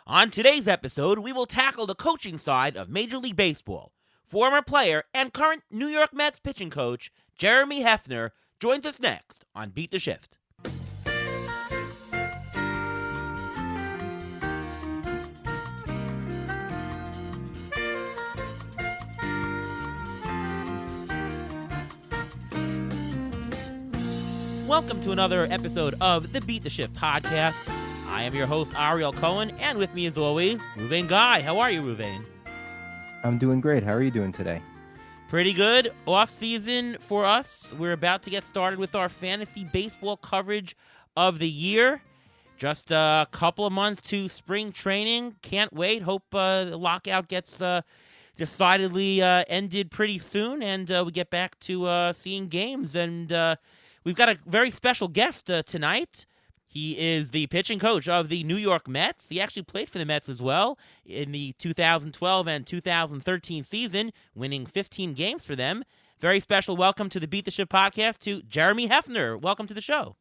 On today's episode, we will tackle the coaching side of Major League Baseball. Former player and current New York Mets pitching coach Jeremy Hefner joins us next on Beat the Shift. Welcome to another episode of the Beat the Shift podcast. I am your host, Ariel Cohen, and with me as always, Ruvain Guy. How are you, Ruvain? I'm doing great. How are you doing today? Pretty good. Off season for us. We're about to get started with our fantasy baseball coverage of the year. Just a couple of months to spring training. Can't wait. Hope the lockout gets decidedly ended pretty soon, and we get back to seeing games. And we've got a very special guest tonight. He is the pitching coach of the New York Mets. He actually played for the Mets as well in the 2012 and 2013 season, winning 15 games for them. Very special welcome to the Beat the Shift podcast to Jeremy Hefner. Welcome to the show.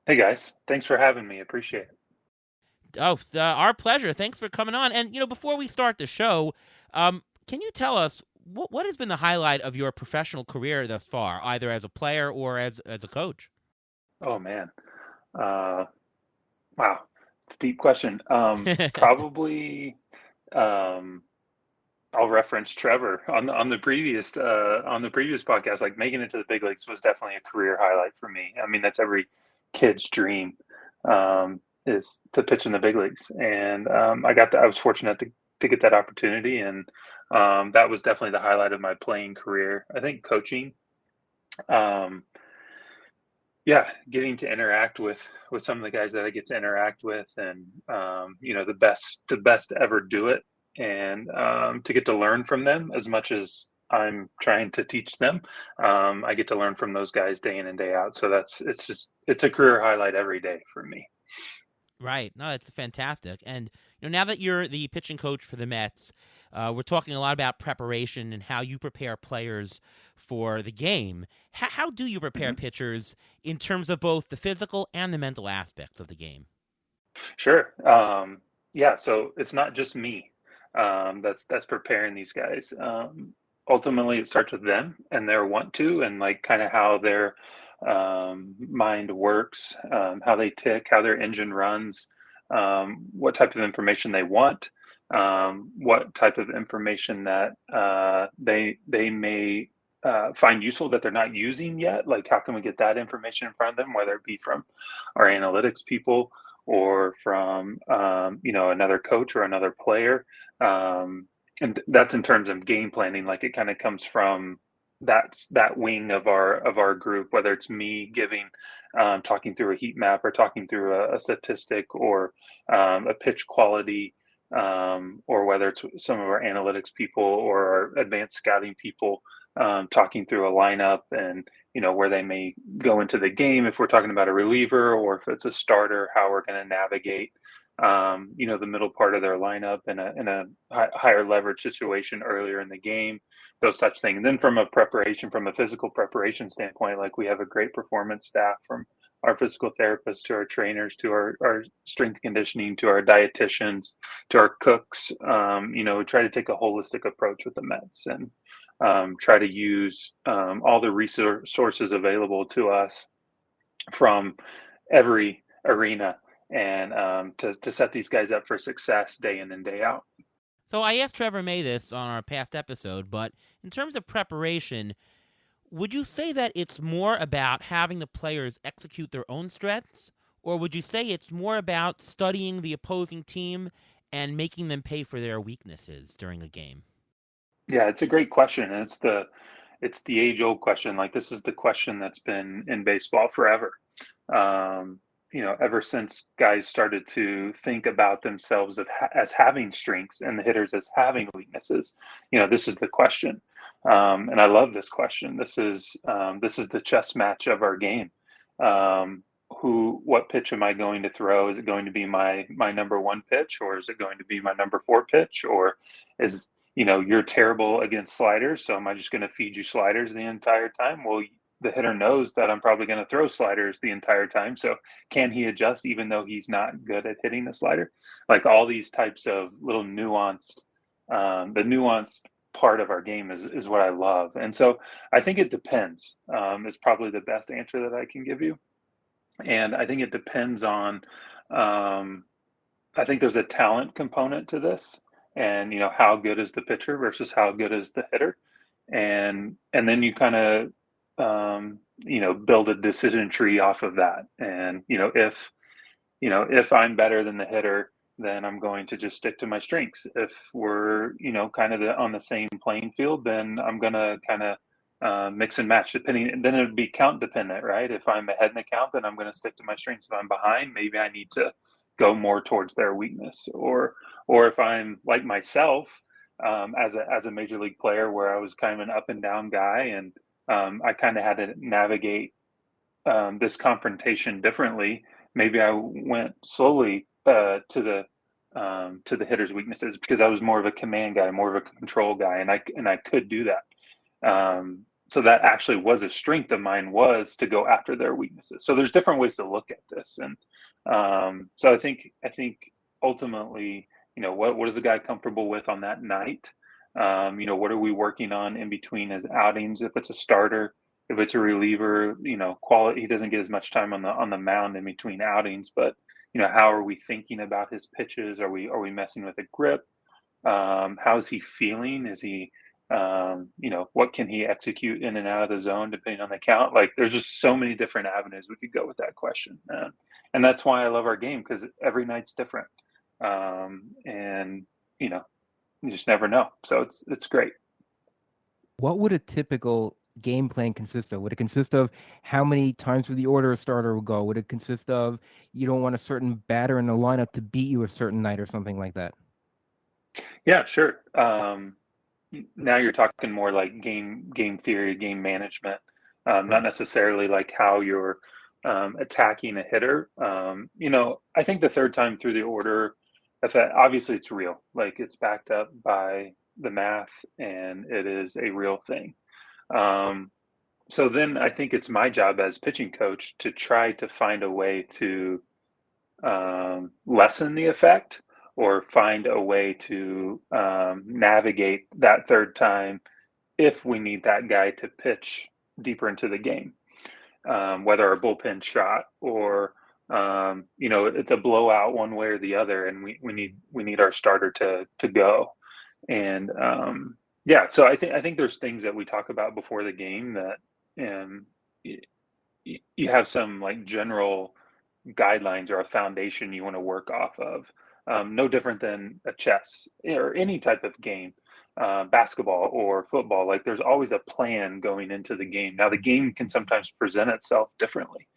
Hey, guys. Thanks for having me. Appreciate it. Oh, our pleasure. Thanks for coming on. And, before we start the show, can you tell us what has been the highlight of your professional career thus far, either as a player or as a coach? Oh, man. Wow. It's a deep question. Probably I'll reference Trevor on the previous podcast. Like, making it to the big leagues was definitely a career highlight for me. I mean, that's every kid's dream, is to pitch in the big leagues. And I was fortunate to get that opportunity, and that was definitely the highlight of my playing career. I think coaching, getting to interact with some of the guys that I get to interact with, and the best to ever do it, and to get to learn from them as much as I'm trying to teach them. I get to learn from those guys day in and day out. So it's a career highlight every day for me. Right. No, it's fantastic. And now that you're the pitching coach for the Mets, we're talking a lot about preparation and how you prepare players for the game. How do you prepare pitchers in terms of both the physical and the mental aspects of the game? Sure. So it's not just me that's preparing these guys. Ultimately, it starts with them and their want to, and like kind of how their mind works, how they tick, how their engine runs, what type of information they want, what type of information that they may find useful that they're not using yet. Like, how can we get that information in front of them, whether it be from our analytics people or from another coach or another player. And that's in terms of game planning. Like, it kind of comes from that wing of our group, whether it's me talking through a heat map, or talking through a statistic, or a pitch quality, or whether it's some of our analytics people or our advanced scouting people, talking through a lineup, and where they may go into the game, if we're talking about a reliever, or if it's a starter, how we're going to navigate the middle part of their lineup in a higher leverage situation earlier in the game, those such things. And then from a physical preparation standpoint, like, we have a great performance staff, from our physical therapists to our trainers to our strength conditioning to our dietitians to our cooks. We try to take a holistic approach with the Mets, and try to use all the resources available to us from every arena, and to set these guys up for success day in and day out. So I asked Trevor May this on our past episode, but in terms of preparation, would you say that it's more about having the players execute their own strengths, or would you say it's more about studying the opposing team and making them pay for their weaknesses during a game? Yeah, it's a great question, and it's the age-old question. Like, this is the question that's been in baseball forever. Ever since guys started to think about themselves as having strengths, and the hitters as having weaknesses, this is the question. And I love this question. This is the chess match of our game. What pitch am I going to throw? Is it going to be my number one pitch, or is it going to be my number four pitch? Or is, you're terrible against sliders, so am I just going to feed you sliders the entire time? Well, the hitter knows that I'm probably going to throw sliders the entire time. So can he adjust even though he's not good at hitting the slider? Like all these types of little nuanced, the nuanced part of our game is what I love. And so I think it depends, is probably the best answer that I can give you. And I think it depends on, I think there's a talent component to this, and how good is the pitcher versus how good is the hitter, and then you kind of build a decision tree off of that. And if I'm better than the hitter, then I'm going to just stick to my strengths. If we're kind of on the same playing field, then I'm gonna kind of mix and match depending. And then it would be count dependent, right? If I'm ahead in the count, then I'm going to stick to my strengths. If I'm behind, maybe I need to go more towards their weakness. Or if I'm like myself, as a major league player, where I was kind of an up and down guy, and I kind of had to navigate this confrontation differently. Maybe I went slowly to the hitter's weaknesses because I was more of a command guy, more of a control guy, and I could do that. So that actually was a strength of mine, was to go after their weaknesses. So there's different ways to look at this, and so I think ultimately, what is the guy comfortable with on that night? What are we working on in between his outings? If it's a starter, if it's a reliever, quality, he doesn't get as much time on the mound in between outings. But how are we thinking about his pitches? Are we messing with a grip? How's he feeling? Is he what can he execute in and out of the zone depending on the count? Like there's just so many different avenues we could go with that question. And that's why I love our game, because every night's different. And you just never know. So it's great. What would a typical game plan consist of? Would it consist of how many times would the order a starter will go? Would it consist of you don't want a certain batter in the lineup to beat you a certain night or something like that? Yeah, sure. Now you're talking more like game theory, game management, not necessarily like how you're attacking a hitter. I think the third time through the order, obviously it's real, like it's backed up by the math, and it is a real thing. So then I think it's my job as pitching coach to try to find a way to lessen the effect, or find a way to navigate that third time if we need that guy to pitch deeper into the game, whether a bullpen shot or it's a blowout one way or the other, and we need our starter to go. And yeah, so I think there's things that we talk about before the game that you have some like general guidelines or a foundation you want to work off of. No different than a chess or any type of game, basketball or football. Like there's always a plan going into the game. Now the game can sometimes present itself differently,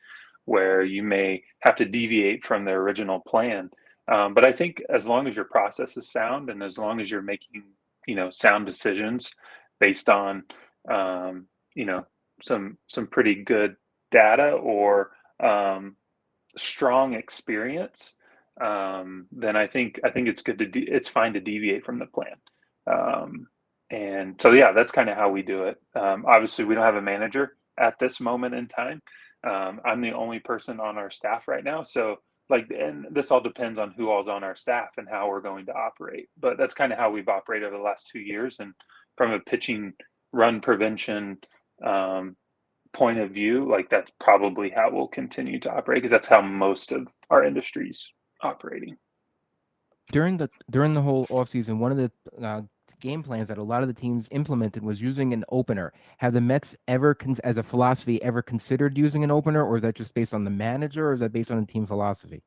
where you may have to deviate from the original plan. But I think as long as your process is sound, and as long as you're making sound decisions based on some pretty good data or strong experience, then I think it's good it's fine to deviate from the plan. And so yeah, that's kind of how we do it. Obviously, we don't have a manager at this moment in time. I'm the only person on our staff right now, so and this all depends on who all's on our staff and how we're going to operate. But that's kind of how we've operated over the last 2 years. And from a pitching run prevention point of view, like that's probably how we'll continue to operate, because that's how most of our industry's operating. During the whole offseason, one of the game plans that a lot of the teams implemented was using an opener. Have the Mets ever, as a philosophy, ever considered using an opener, or is that just based on the manager, or is that based on the team philosophy?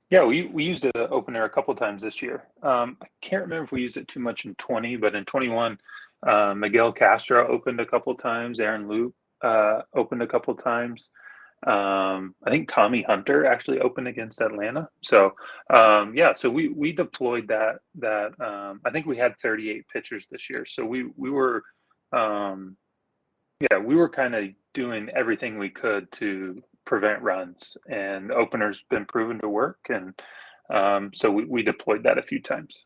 Yeah, we used an opener a couple of times this year. I can't remember if we used it too much in 20, but in 21, Miguel Castro opened a couple of times. Aaron Loop opened a couple of times. I think Tommy Hunter actually opened against Atlanta. So yeah, so we deployed that. I think we had 38 pitchers this year. So we were we were kind of doing everything we could to prevent runs, and opener's been proven to work, and so we deployed that a few times.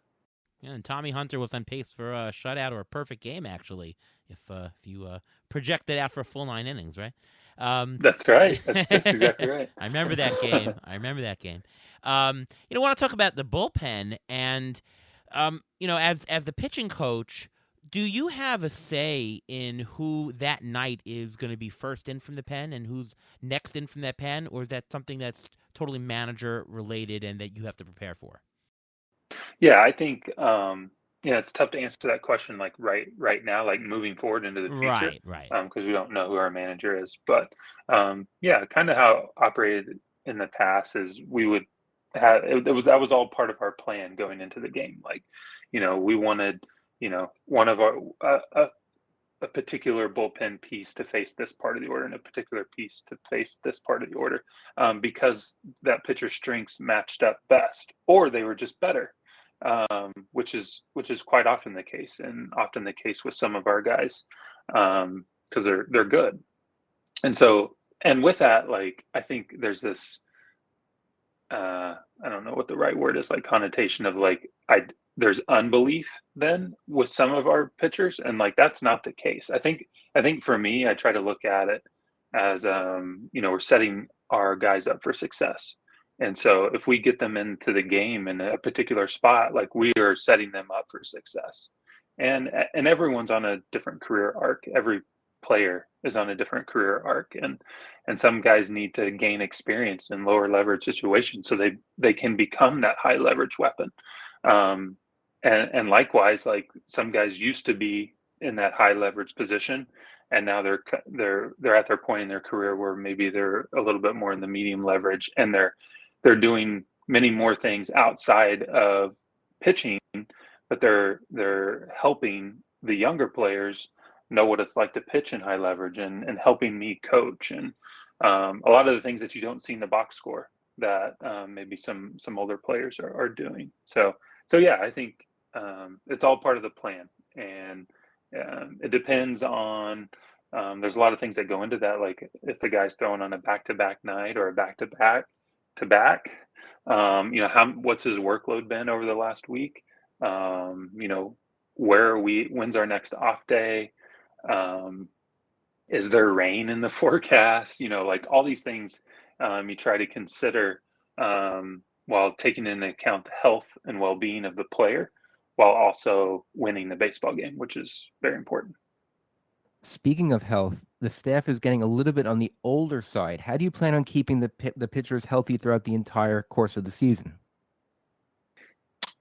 Yeah, and Tommy Hunter was on pace for a shutout or a perfect game, actually, if you project it out for a full 9 innings, right? That's right. That's exactly right. I remember that game. Want to talk about the bullpen, and as the pitching coach, do you have a say in who that night is going to be first in from the pen and who's next in from that pen, or is that something that's totally manager related and that you have to prepare for? Yeah, I think it's tough to answer that question like right now, like moving forward into the future, Right. because we don't know who our manager is. But yeah, kind of how it operated in the past is we would have that was all part of our plan going into the game. Like, we wanted one of our a particular bullpen piece to face this part of the order and a particular piece to face this part of the order, because that pitcher's strengths matched up best, or they were just better, which is quite often the case, and often the case with some of our guys, because they're good. And so, and with that, like, I think there's this I don't know what the right word is, like connotation of like there's unbelief then with some of our pitchers, and like that's not the case. I think for me, I try to look at it as we're setting our guys up for success. And so if we get them into the game in a particular spot, like we are setting them up for success. And everyone's on a different career arc. Every player is on a different career arc, and some guys need to gain experience in lower leverage situations so they can become that high leverage weapon. um, and likewise, like some guys used to be in that high leverage position, and now they're at their point in their career where maybe they're a little bit more in the medium leverage, and they're doing many more things outside of pitching, but they're helping the younger players know what it's like to pitch in high leverage, and helping me coach, and a lot of the things that you don't see in the box score that maybe some older players are doing. So yeah, I think it's all part of the plan, and it depends on. There's a lot of things that go into that, like if the guy's throwing on a back-to-back night or a back-to-back to back, what's his workload been over the last week? Um, you know, when's our next off day? Um, is there rain in the forecast? Like all these things, you try to consider, while taking into account the health and well-being of the player, while also winning the baseball game, which is very important. Speaking of health, the staff is getting a little bit on the older side. How do you plan on keeping the pitchers healthy throughout the entire course of the season?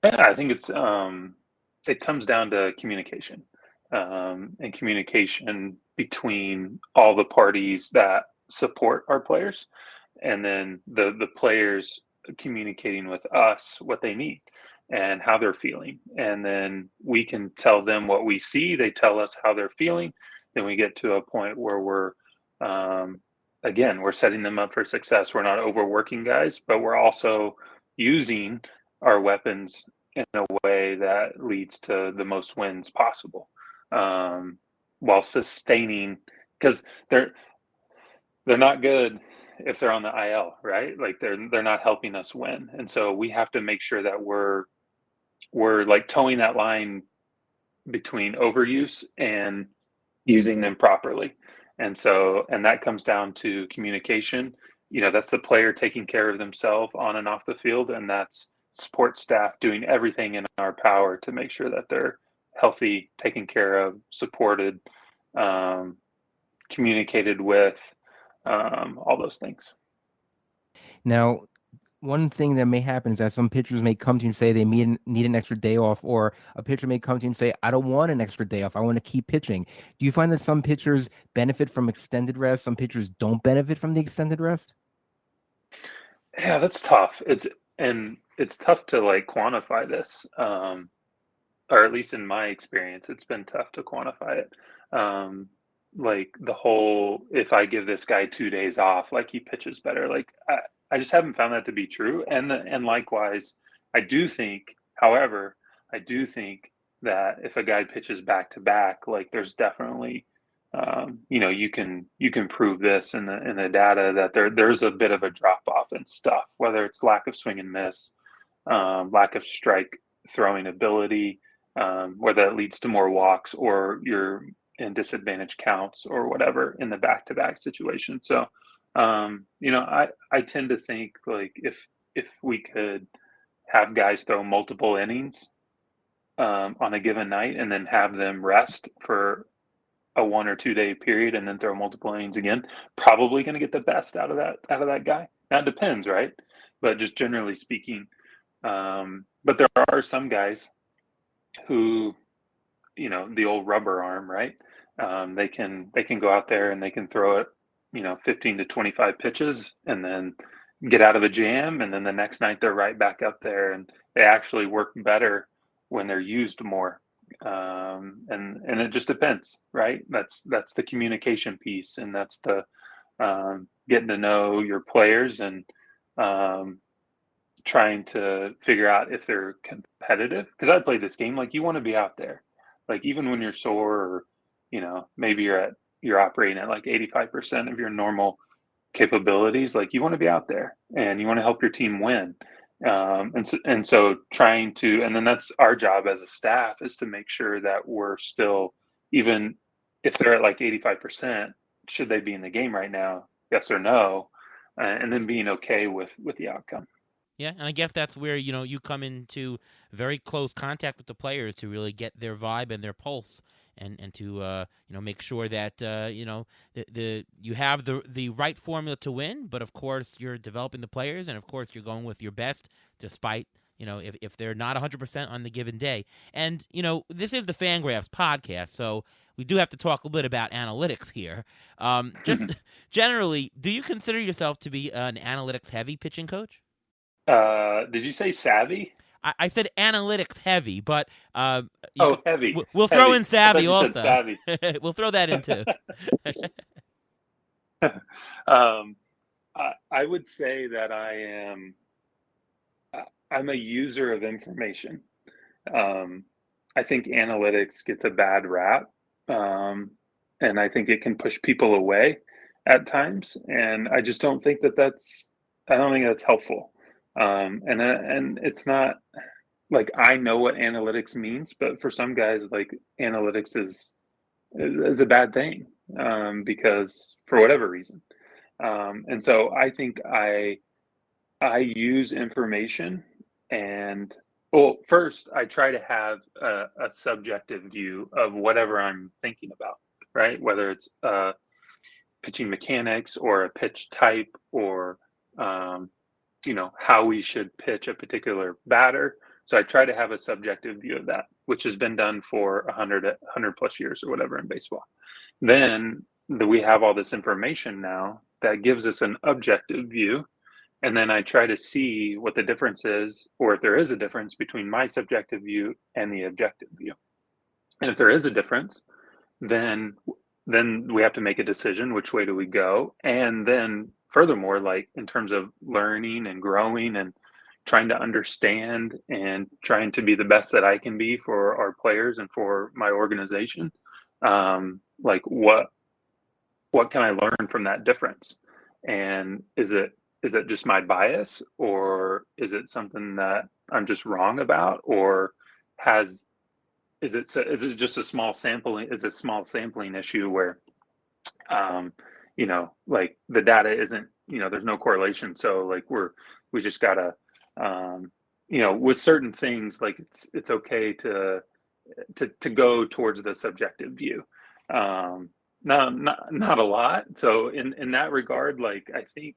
Yeah, I think it comes down to communication, and communication between all the parties that support our players, and then the players communicating with us what they need and how they're feeling, and then we can tell them what we see. They tell us how they're feeling. Then we get to a point where um, we're setting them up for success. We're not overworking guys, but we're also using our weapons in a way that leads to the most wins possible, um, while sustaining, because they're not good if they're on the IL, right? Like they're not helping us win, and so we have to make sure that we're like towing that line between overuse and using them properly. And that comes down to communication. That's the player taking care of themselves on and off the field, and that's support staff doing everything in our power to make sure that they're healthy, taken care of, supported, um, communicated with, all those things. Now, one thing that may happen is that some pitchers may come to you and say they need an extra day off, or a pitcher may come to you and say, I don't want an extra day off. I want to keep pitching. Do you find that some pitchers benefit from extended rest? Some pitchers don't benefit from the extended rest? Yeah, that's tough. It's tough to like quantify this, or at least in my experience, it's been tough to quantify it. Like the whole, if I give this guy 2 days off, like he pitches better. Like I just haven't found that to be true. And likewise, I do think, however, I do think that if a guy pitches back to back, like there's definitely, you can prove this in the data that there's a bit of a drop off in stuff, whether it's lack of swing and miss, lack of strike throwing ability, whether that leads to more walks or you're in disadvantage counts or whatever in the back-to-back situation. So, I tend to think like if we could have guys throw multiple innings on a given night and then have them rest for a 1 or 2 day period and then throw multiple innings again, probably going to get the best out of that guy. That depends, right? But just generally speaking, but there are some guys who, the old rubber arm, right? They can go out there and they can throw it, 15 to 25 pitches and then get out of a jam, and then the next night they're right back up there, and they actually work better when they're used more. And it just depends, right? That's the communication piece, and that's the getting to know your players and trying to figure out if they're competitive. Because I played this game, like, you want to be out there, like, even when you're sore, or maybe you're operating at like 85% of your normal capabilities, like, you want to be out there and you want to help your team win. And so trying to, and then that's our job as a staff, is to make sure that we're still, even if they're at like 85%, should they be in the game right now? Yes or no? And then being okay with the outcome. Yeah, and I guess that's where, you come into very close contact with the players to really get their vibe and their pulse, and to make sure that you have the right formula to win. But of course, you're developing the players, and of course, you're going with your best, despite if they're not 100% on the given day. And this is the Fangraphs podcast, so we do have to talk a bit about analytics here. Just generally, do you consider yourself to be an analytics heavy pitching coach? Did you say savvy? I said analytics heavy, but heavy. We'll heavy. Throw in savvy also. Savvy. We'll throw that in too. I would say that I'm a user of information. I think analytics gets a bad rap, and I think it can push people away at times, and I just don't think that's helpful. And it's not like, I know what analytics means, but for some guys, like, analytics is a bad thing, because for whatever reason. And so I think I use information, and first I try to have a subjective view of whatever I'm thinking about, right? Whether it's pitching mechanics or a pitch type, or how we should pitch a particular batter. So I try to have a subjective view of that, which has been done for 100 plus years or whatever in baseball. Then we have all this information now that gives us an objective view. And then I try to see what the difference is, or if there is a difference between my subjective view and the objective view. And if there is a difference, then we have to make a decision, which way do we go? And then furthermore, like, in terms of learning and growing and trying to understand and trying to be the best that I can be for our players and for my organization, like, what can I learn from that difference? And is it just my bias, or is it something that I'm just wrong about, or is it just a small sampling? Is it a small sampling issue where like, the data isn't, there's no correlation. So, like, we just gotta, with certain things, like, it's okay to go towards the subjective view. Not a lot. So in that regard, like, I think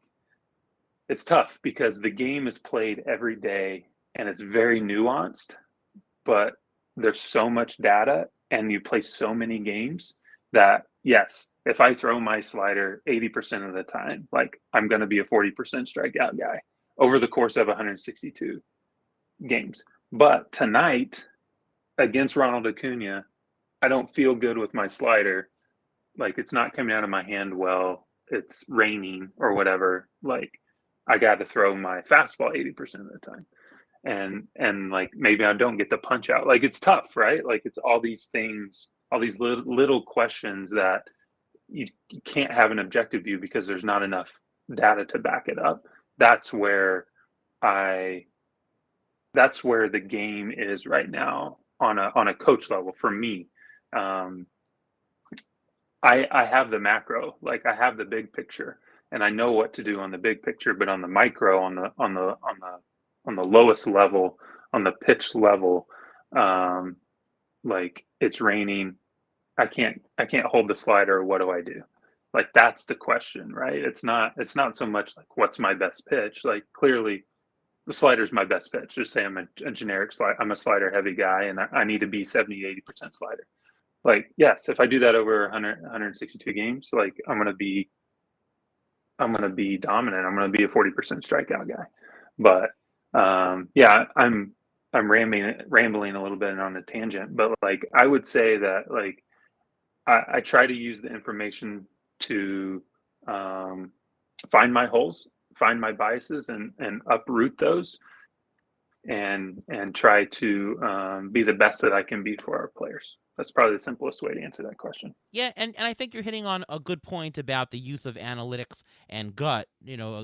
it's tough because the game is played every day and it's very nuanced, but there's so much data and you play so many games that, yes, if I throw my slider 80% of the time, like, I'm going to be a 40% strikeout guy over the course of 162 games. But tonight against Ronald Acuna, I don't feel good with my slider. Like, it's not coming out of my hand well. It's raining or whatever. Like, I got to throw my fastball 80% of the time. And like, maybe I don't get the punch out. Like, it's tough, right? Like, it's all these things, all these little questions that you can't have an objective view because there's not enough data to back it up. That's where I that's where the game is right now on a coach level for me. I have the macro, like I have the big picture, and I know what to do on the big picture, but on the micro, on the lowest level, on the pitch level, um, like it's raining, I can't hold the slider. What do I do? Like that's the question, right? It's not so much like what's my best pitch. Like clearly the slider's my best pitch. Just say I'm a generic slide. I'm a slider heavy guy, and I need to be 70-80% slider. Like yes, if I do that over 162 games, like I'm gonna be dominant. I'm gonna be a 40% strikeout guy. But yeah, I'm rambling a little bit on a tangent, but like I would say that like I try to use the information to find my holes, find my biases, and uproot those, and try to be the best that I can be for our players. That's probably the simplest way to answer that question. Yeah, and I think you're hitting on a good point about the use of analytics and gut,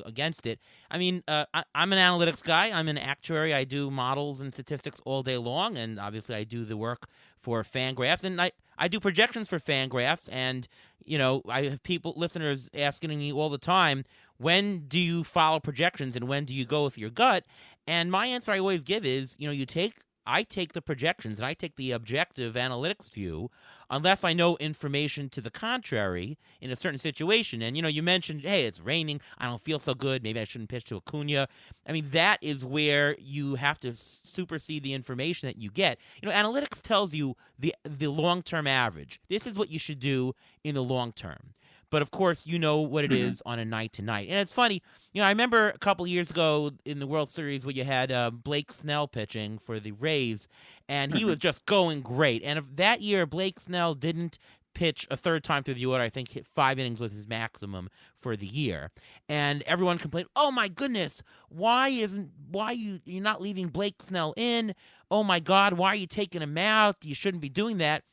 against it. I mean, I'm an analytics guy. I'm an actuary. I do models and statistics all day long, and obviously I do the work for Fangraphs, and I do projections for Fangraphs, and, I have listeners asking me all the time, when do you follow projections and when do you go with your gut? And my answer I always give is, I take the projections and I take the objective analytics view unless I know information to the contrary in a certain situation. And, you mentioned, hey, it's raining. I don't feel so good. Maybe I shouldn't pitch to Acuna. I mean, that is where you have to supersede the information that you get. Analytics tells you the long-term average. This is what you should do in the long term. But of course, you know what it is on a night to night. And it's funny, I remember a couple of years ago in the World Series where you had Blake Snell pitching for the Rays, and he was just going great. And if that year Blake Snell didn't pitch a third time through the order, I think 5 innings was his maximum for the year. And everyone complained, "Oh my goodness, why you're not leaving Blake Snell in? Oh my God, why are you taking him out? You shouldn't be doing that."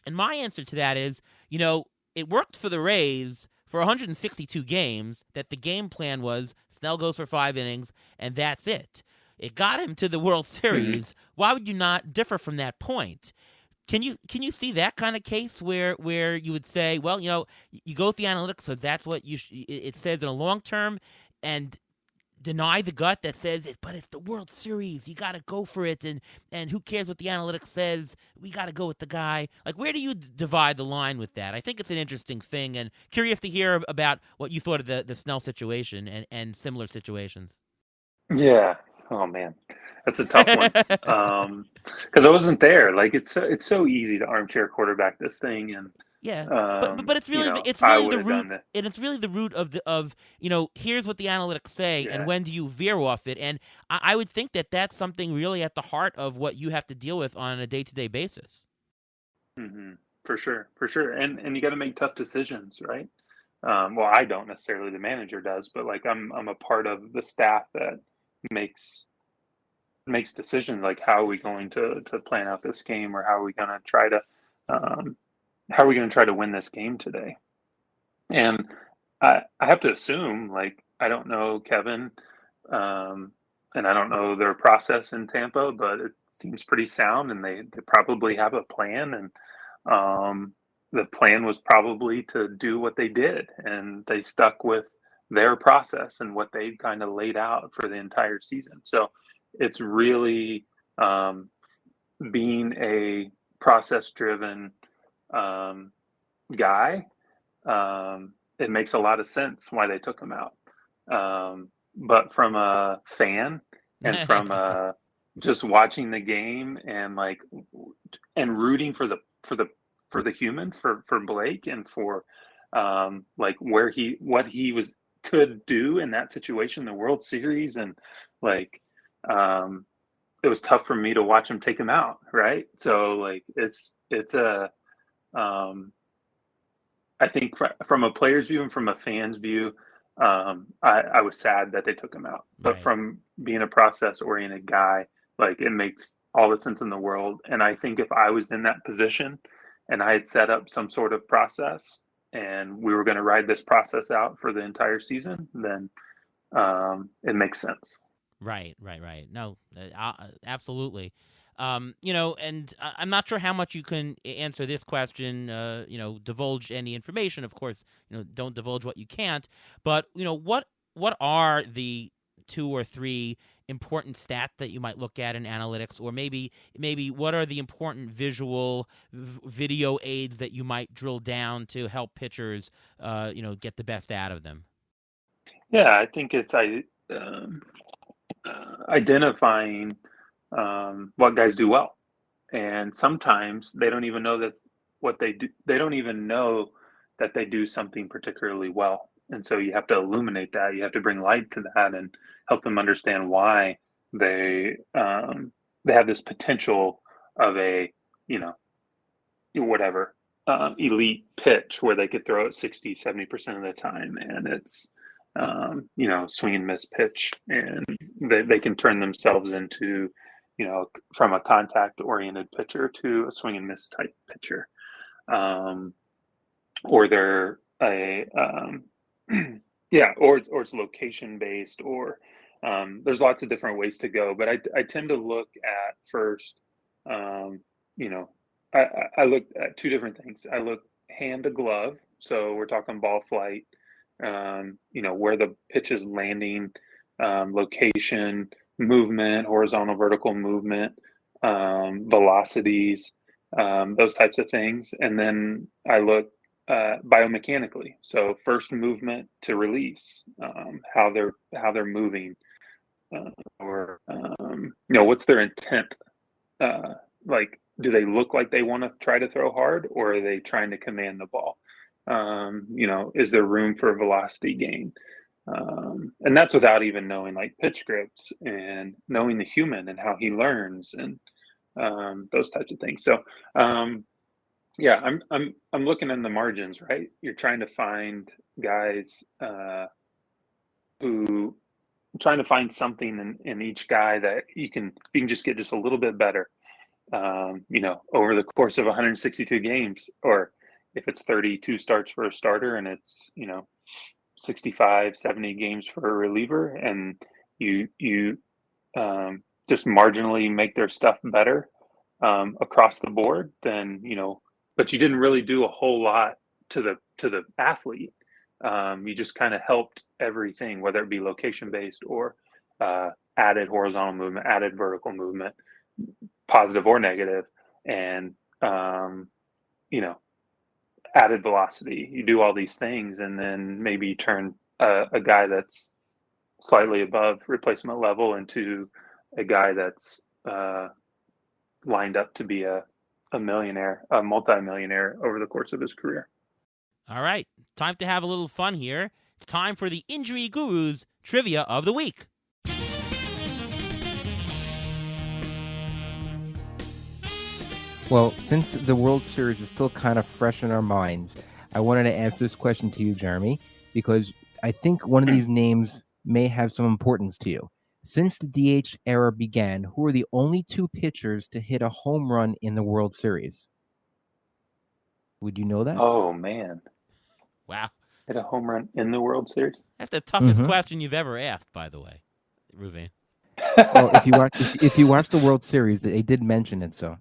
And my answer to that is, it worked for the Rays for 162 games that the game plan was Snell goes for 5 innings and that's it. It got him to the World Series. Why would you not differ from that point? Can you see that kind of case where you would say, well, you go with the analytics because that's what it says in a long term, and deny the gut that says, but it's the World Series, you got to go for it, and who cares what the analytics says, we got to go with the guy. Like, where do you divide the line with that? I think it's an interesting thing, and curious to hear about what you thought of the Snell situation and similar situations. Yeah. Oh man, that's a tough one. Because I wasn't there. Like it's so easy to armchair quarterback this thing, and Yeah, but it's really the root, and it's really the root of here's what the analytics say, and when do you veer off it? And I would think that that's something really at the heart of what you have to deal with on a day-to-day basis. For sure, and you got to make tough decisions, right? Well, I don't necessarily. The manager does, but like I'm a part of the staff that makes decisions, like how are we going to plan out this game, or how are we going to try to win this game today? And I have to assume, like, I don't know Kevin, and I don't know their process in Tampa, but it seems pretty sound, and they probably have a plan, and the plan was probably to do what they did, and they stuck with their process and what they kind of laid out for the entire season. So it's really being a process-driven guy. It makes a lot of sense why they took him out. But from a fan and from just watching the game and rooting for the human, for Blake, and for like what he could do in that situation, the World Series, and like it was tough for me to watch him take him out, right? So like it's a I think from a player's view and from a fan's view, I was sad that they took him out. But Right. from being a process-oriented guy, like it makes all the sense in the world. And I think if I was in that position and I had set up some sort of process and we were going to ride this process out for the entire season, then it makes sense. Right. No, absolutely. And I'm not sure how much you can answer this question. Divulge any information. Of course, don't divulge what you can't. But what are the 2 or 3 important stats that you might look at in analytics, or maybe what are the important visual video aids that you might drill down to help pitchers, get the best out of them? Yeah, I think it's identifying what guys do well, and sometimes they don't even know that what they do. They don't even know that they do something particularly well, and so you have to illuminate that. You have to bring light to that and help them understand why they have this potential of a you know whatever elite pitch where they could throw it 60-70% of the time, and it's swing and miss pitch, and they can turn themselves into, from a contact oriented pitcher to a swing and miss type pitcher. Or they're or it's location based, or there's lots of different ways to go. But I tend to look at first, I look at 2 different things. I look hand to glove, so we're talking ball flight, where the pitch is landing, location, movement, horizontal, vertical movement, velocities, those types of things. And then I look biomechanically. So first movement to release, how they're moving, or what's their intent? Like, do they look like they want to try to throw hard, or are they trying to command the ball? Is there room for velocity gain? And that's without even knowing like pitch scripts and knowing the human and how he learns, and those types of things. So I'm looking in the margins, right? You're trying to find guys who trying to find something in each guy that you can just get just a little bit better, over the course of 162 games, or if it's 32 starts for a starter and it's 65-70 games for a reliever, and you just marginally make their stuff better across the board, then but you didn't really do a whole lot to the athlete. You just kind of helped everything, whether it be location based or added horizontal movement, added vertical movement, positive or negative, and added velocity. You do all these things, and then maybe turn a guy that's slightly above replacement level into a guy that's lined up to be a millionaire, a multimillionaire over the course of his career. All right, time to have a little fun here. It's time for the Injury Gurus Trivia of the Week. Well, since the World Series is still kind of fresh in our minds, I wanted to ask this question to you, Jeremy, because I think one of these names may have some importance to you. Since the DH era began, who are the only 2 pitchers to hit a home run in the World Series? Would you know that? Oh, man. Wow. Hit a home run in the World Series? That's the toughest question you've ever asked, by the way, Ruvain. Well, if you watch the World Series, they did mention it, so.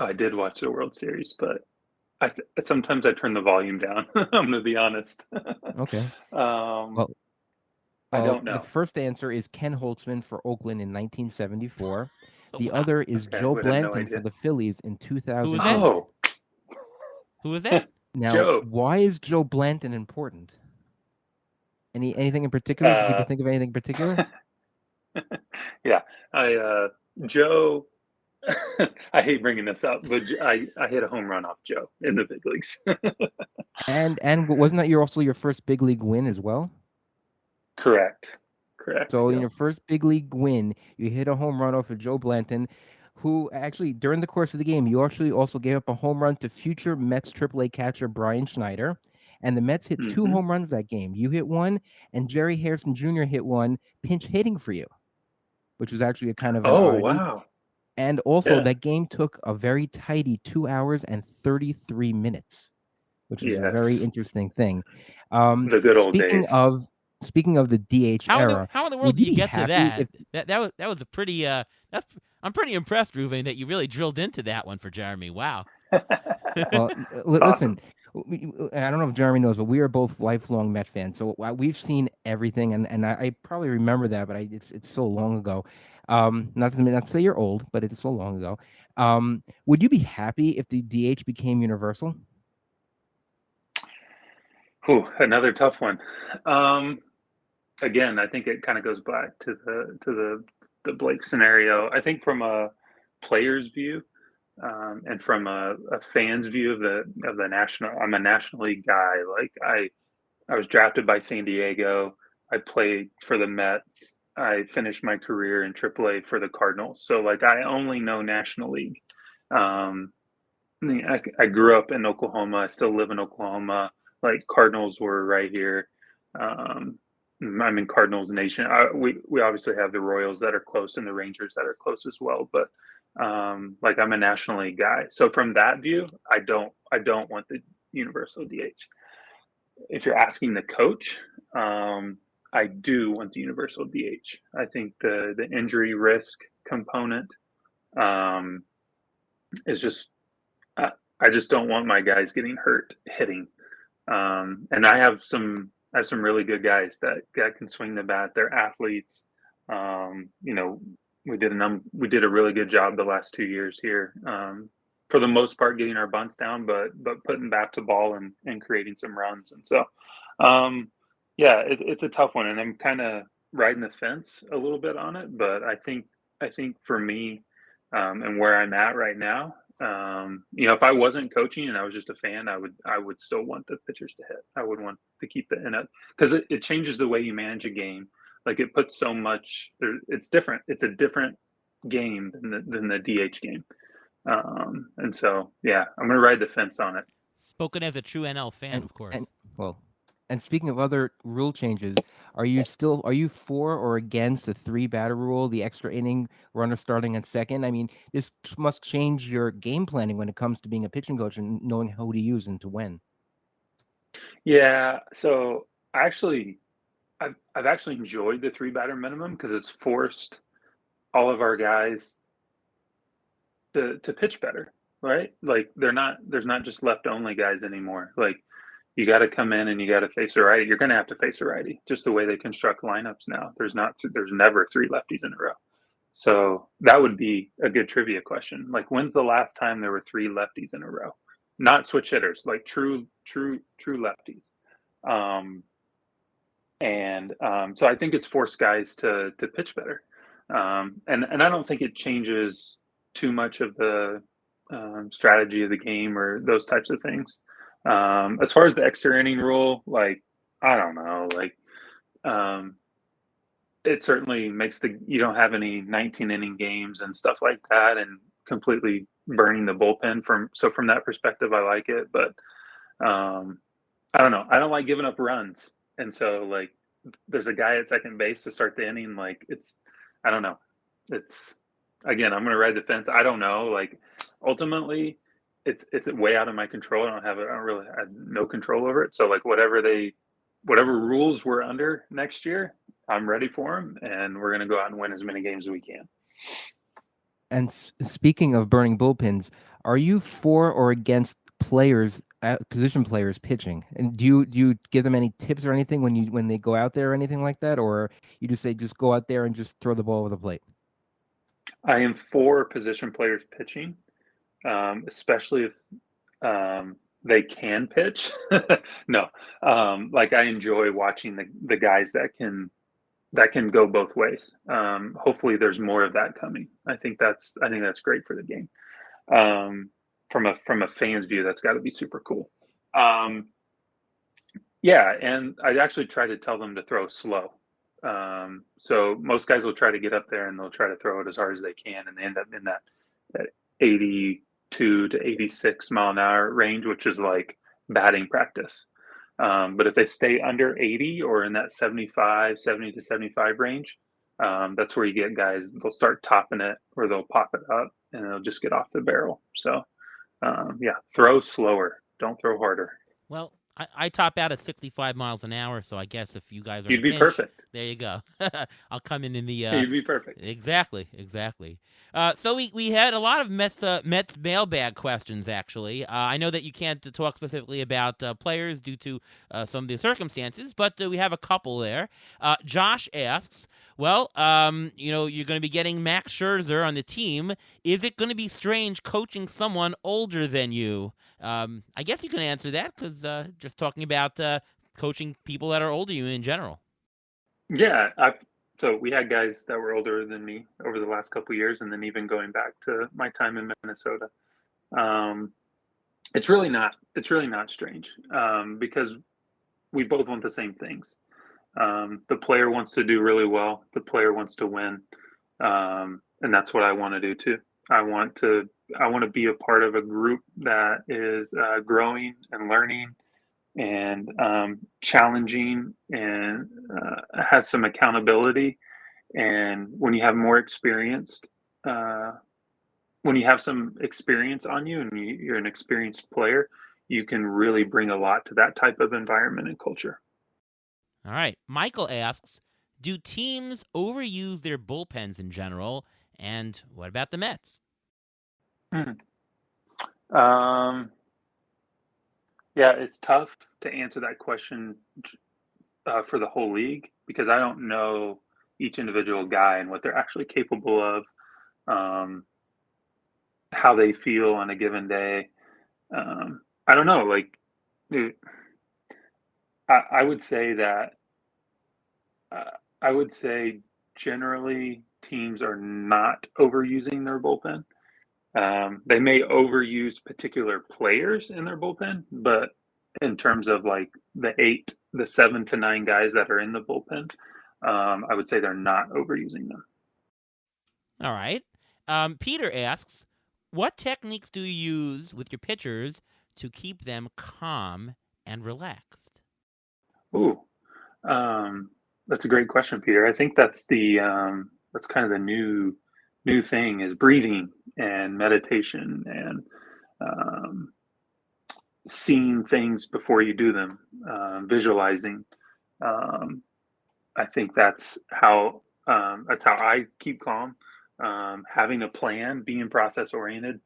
I did watch the World Series, but sometimes I turn the volume down. I'm going to be honest. Okay. I don't know. The first answer is Ken Holtzman for Oakland in 1974. The other is Joe Blanton for the Phillies in 2008. Who was that? Now, why is Joe Blanton important? Anything in particular? Did you think of anything in particular? Yeah, Joe. I hate bringing this up, but I hit a home run off Joe in the big leagues. and wasn't that also your first big league win as well? Correct. So in your first big league win, you hit a home run off of Joe Blanton, who actually, during the course of the game, you actually also gave up a home run to future Mets AAA catcher Brian Schneider. And the Mets hit 2 home runs that game. You hit one, and Jerry Harrison Jr. hit one, pinch hitting for you, which was actually a kind of an oddity. Wow. And also, that game took a very tidy 2 hours and 33 minutes, which is a very interesting thing. The good old days. speaking of the DH era, How in the world would do you you be get to happy that? if That was a pretty I'm pretty impressed, Ruven, that you really drilled into that one for Jeremy. Wow. Well, Awesome. listen, I don't know if Jeremy knows, but we are both lifelong Met fans, so we've seen everything, and I probably remember that, but it's so long ago. Not to say you're old, but it's so long ago. Would you be happy if the DH became universal? Whew, another tough one. Again, I think it kind of goes back to the Blake scenario. I think from a player's view, and from a fan's view of the national, I'm a National League guy. Like I was drafted by San Diego. I played for the Mets. I finished my career in AAA for the Cardinals. So like I only know National League. Um, I grew up in Oklahoma. I still live in Oklahoma. Like Cardinals were right here. Um, I'm in Cardinals Nation. We obviously have the Royals that are close and the Rangers that are close as well. But like I'm a National League guy. So from that view, I don't want the universal DH. If you're asking the coach, I do want the universal DH. I think the injury risk component um, is just I just don't want my guys getting hurt hitting. And I have some really good guys that can swing the bat. They're athletes. You know, we did a really good job the last 2 years here. For the most part, getting our bunts down, but putting bat to ball and creating some runs. And so, yeah, it's a tough one, and I'm kind of riding the fence a little bit on it. But I think for me, and where I'm at right now, you know, if I wasn't coaching and I was just a fan, I would still want the pitchers to hit. I would want to keep the in it because it changes the way you manage a game. Like it puts so much. It's different. It's a different game than the DH game. And so yeah, I'm gonna ride the fence on it. Spoken as a true NL fan, And of course. and well, and speaking of other rule changes, are you for or against the three batter rule, the extra inning runner starting at second? I mean, this must change your game planning when it comes to being a pitching coach and knowing who to use and to when. Yeah. So actually, I've actually enjoyed the three batter minimum because it's forced all of our guys to pitch better, right? Like there's not just left only guys anymore. Like you got to come in and you got to face a righty. You're going to have to face a righty. Just the way they construct lineups now. There's never three lefties in a row. So that would be a good trivia question. Like when's the last time there were three lefties in a row? Not switch hitters, like true lefties. Um, and so I think it's forced guys to pitch better. And I don't think it changes too much of the strategy of the game or those types of things. As far as the extra inning rule, like I don't know, like um, it certainly makes you don't have any 19 inning games and stuff like that, and completely burning the bullpen from that perspective, I like it, but um, I don't know. I don't like giving up runs, and so like there's a guy at second base to start the inning. Like I don't know. It's again, I'm gonna ride the fence. I don't know. Like ultimately, it's way out of my control. I don't really have no control over it. So like whatever rules we're under next year, I'm ready for them, and we're gonna go out and win as many games as we can. And speaking of burning bullpens, are you for or against players, position players pitching? And do you give them any tips or anything when they go out there or anything like that, or you just say just go out there and just throw the ball over the plate? I am for position players pitching, especially if they can pitch. No, like I enjoy watching the guys that can go both ways. Hopefully, there's more of that coming. I think that's great for the game. From a fan's view, that's got to be super cool. Um, yeah, and I actually try to tell them to throw slow. So most guys will try to get up there and they'll try to throw it as hard as they can, and they end up in that 82 to 86 mile an hour range, which is like batting practice. But if they stay under 80 or in that 70 to 75 range, that's where you get guys, they'll start topping it or they'll pop it up and it'll just get off the barrel. So, yeah, throw slower. Don't throw harder. Well, I top out at 65 miles an hour, so I guess if you guys are in You'd a be pinch, perfect. there you go. I'll come in the You'd be perfect. exactly. So we had a lot of Mets mailbag questions actually. I know that you can't talk specifically about players due to some of the circumstances, but we have a couple there. Josh asks, well, you're going to be getting Max Scherzer on the team. Is it going to be strange coaching someone older than you? I guess you can answer that because just talking about coaching people that are older than you in general. Yeah, so we had guys that were older than me over the last couple of years, and then even going back to my time in Minnesota. It's really not strange because we both want the same things. The player wants to do really well. The player wants to win, and that's what I want to do too. I want to be a part of a group that is growing and learning and challenging and has some accountability. And when you have more experienced, when you have some experience on you and you're an experienced player, you can really bring a lot to that type of environment and culture. All right. Michael asks, do teams overuse their bullpens in general? And what about the Mets? Yeah, it's tough to answer that question for the whole league because I don't know each individual guy and what they're actually capable of, how they feel on a given day. I don't know. Like, dude, I would say that I would say generally teams are not overusing their bullpen. They may overuse particular players in their bullpen, but in terms of like the 7 to 9 guys that are in the bullpen, I would say they're not overusing them. All right. Peter asks, what techniques do you use with your pitchers to keep them calm and relaxed? Ooh, that's a great question, Peter. I think that's that's kind of the new thing is breathing and meditation and seeing things before you do them, visualizing. Um, I think that's how I keep calm. Having a plan, being process oriented,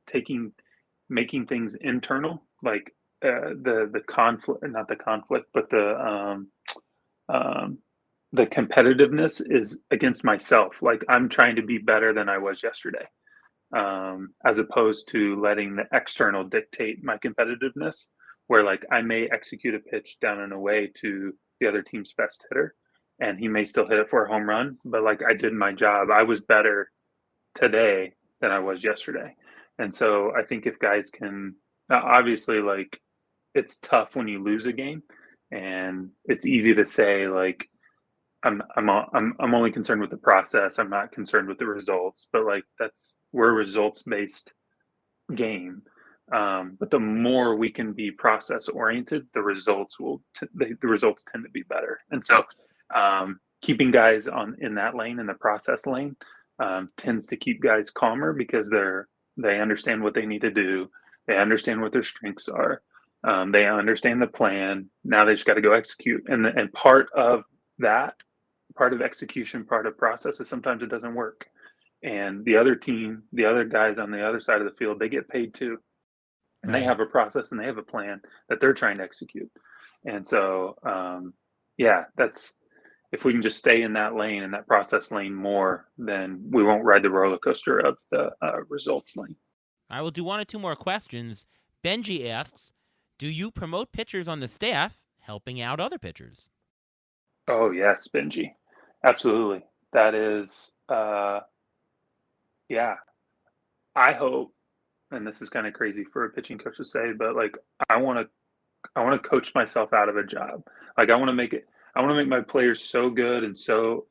making things internal, like the conflict, not the conflict, but the competitiveness is against myself. Like I'm trying to be better than I was yesterday, as opposed to letting the external dictate my competitiveness. Where like I may execute a pitch down and away to the other team's best hitter, and he may still hit it for a home run, but like I did my job. I was better today than I was yesterday. And so I think if guys can, obviously, like it's tough when you lose a game, and it's easy to say like I'm only concerned with the process. I'm not concerned with the results. But like we're a results based game. But the more we can be process oriented, the results the results tend to be better. And so keeping guys in that lane, in the process lane, tends to keep guys calmer because they understand what they need to do. They understand what their strengths are. They understand the plan. Now they just got to go execute. And part of that, part of execution, part of process is sometimes it doesn't work. And the other team, the other guys on the other side of the field, they get paid too. And Right. they have a process and they have a plan that they're trying to execute. And so, yeah, that's if we can just stay in that lane, in that process lane more, then we won't ride the roller coaster of the results lane. I will do one or two more questions. Benji asks, do you promote pitchers on the staff helping out other pitchers? Oh, yes, Benji. Absolutely. That is, yeah. I hope, and this is kind of crazy for a pitching coach to say, but like I want to coach myself out of a job. Like I want to make my players so good and so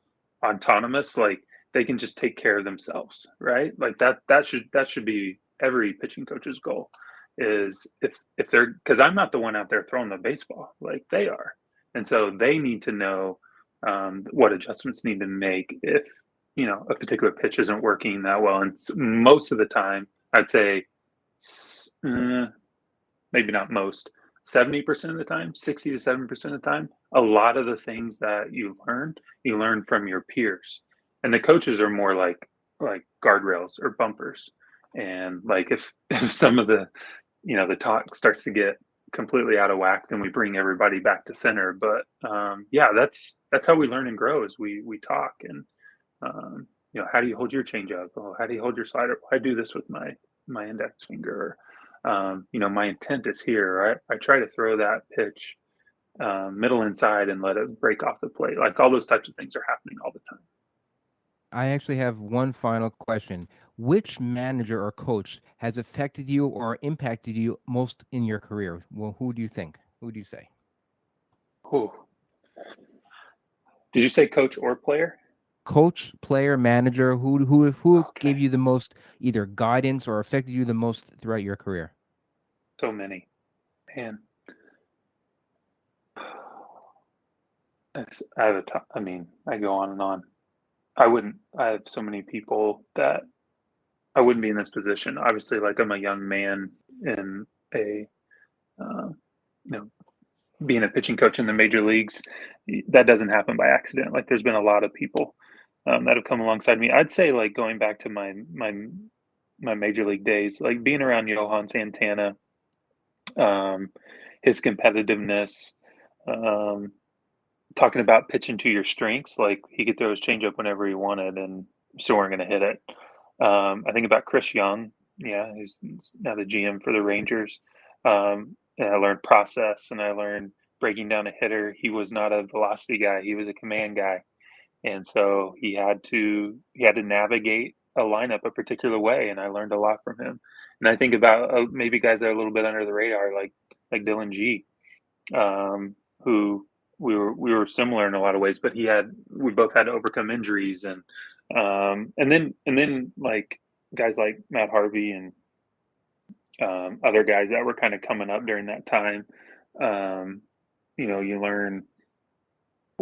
autonomous, like they can just take care of themselves, right? Like that should be every pitching coach's goal is if they're because I'm not the one out there throwing the baseball, like they are. And so they need to know what adjustments need to make if a particular pitch isn't working that well. And most of the time, I'd say maybe not most. 70% of the time, 60 to 7% of the time, a lot of the things that you learn from your peers. And the coaches are more like guardrails or bumpers. And like if some of the the talk starts to get completely out of whack, then we bring everybody back to center. But yeah, that's how we learn and grow is we talk and how do you hold your changeup? Oh, how do you hold your slider? I do this with my index finger. My intent is here. I try to throw that pitch middle inside and let it break off the plate. Like all those types of things are happening all the time. I actually have one final question. Which manager or coach has affected you or impacted you most in your career? Well, who do you think? Who do you say? Who? Did you say coach or player? Coach, player, manager, who Okay. gave you the most either guidance or affected you the most throughout your career? So many. Man. I go on and on. I have so many people that I wouldn't be in this position. Obviously, like I'm a young man in a, being a pitching coach in the major leagues. That doesn't happen by accident. Like there's been a lot of people that have come alongside me. I'd say like going back to my major league days, like being around Johan Santana, his competitiveness, um, talking about pitching to your strengths, like he could throw his changeup whenever he wanted, and so we're going to hit it. I think about Chris Young, yeah, who's now the GM for the Rangers. And I learned process, and I learned breaking down a hitter. He was not a velocity guy; he was a command guy, and so he had to navigate a lineup a particular way, and I learned a lot from him. And I think about maybe guys that are a little bit under the radar, like Dylan G, who we were similar in a lot of ways, but we both had to overcome injuries and then like guys like Matt Harvey and other guys that were kind of coming up during that time. You learn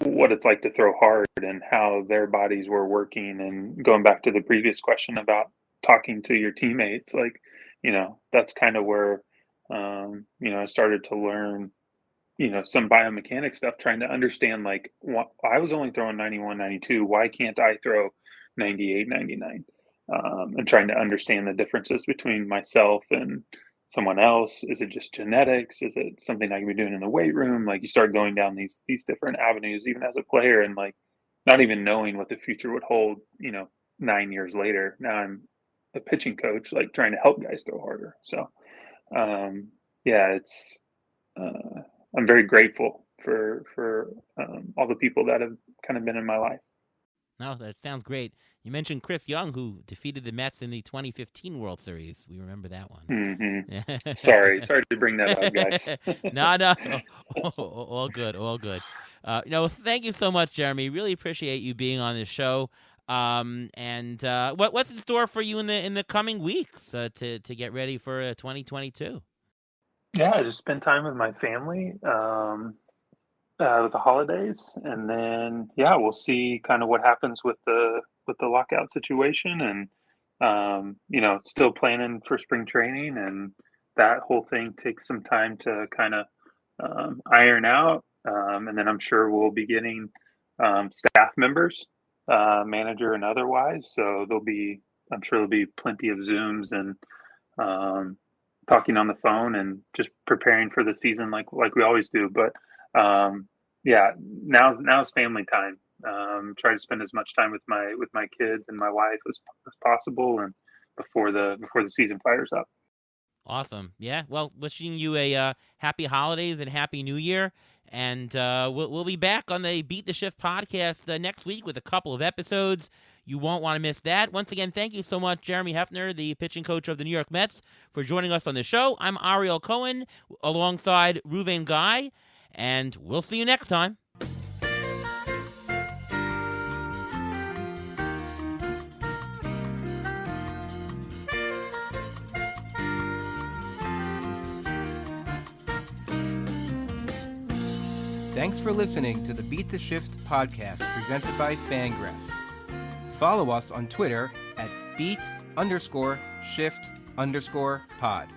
what it's like to throw hard and how their bodies were working. And going back to the previous question about talking to your teammates, like, that's kind of where, I started to learn, some biomechanic stuff, trying to understand, like, I was only throwing 91, 92. Why can't I throw 98, 99? And trying to understand the differences between myself and someone else. Is it just genetics? Is it something I can be doing in the weight room? Like you start going down these different avenues, even as a player, and like not even knowing what the future would hold, 9 years later. Now I'm a pitching coach, like trying to help guys throw harder. So, yeah, it's, I'm very grateful for all the people that have kind of been in my life. No, that sounds great. You mentioned Chris Young, who defeated the Mets in the 2015 World Series. We remember that one. Mm-hmm. Sorry to bring that up, guys. No, all good, all good. Thank you so much, Jeremy. Really appreciate you being on this show. And what's in store for you in the coming weeks to get ready for 2022? Yeah, just spend time with my family. With the holidays, and then we'll see kind of what happens with the lockout situation, and still planning for spring training, and that whole thing takes some time to kind of iron out, and then I'm sure we'll be getting staff members, manager and otherwise. So I'm sure there'll be plenty of Zooms and talking on the phone and just preparing for the season like we always do. But now's family time. Try to spend as much time with my kids and my wife as possible, and before the season fires up. Awesome. Yeah. Well, wishing you a happy holidays and happy New Year. And we'll be back on the Beat the Shift podcast next week with a couple of episodes. You won't want to miss that. Once again, thank you so much, Jeremy Hefner, the pitching coach of the New York Mets, for joining us on the show. I'm Ariel Cohen alongside Ruvain Guy, and we'll see you next time. Thanks for listening to the Beat the Shift podcast presented by Fangraphs. Follow us on Twitter at beat_shift_pod.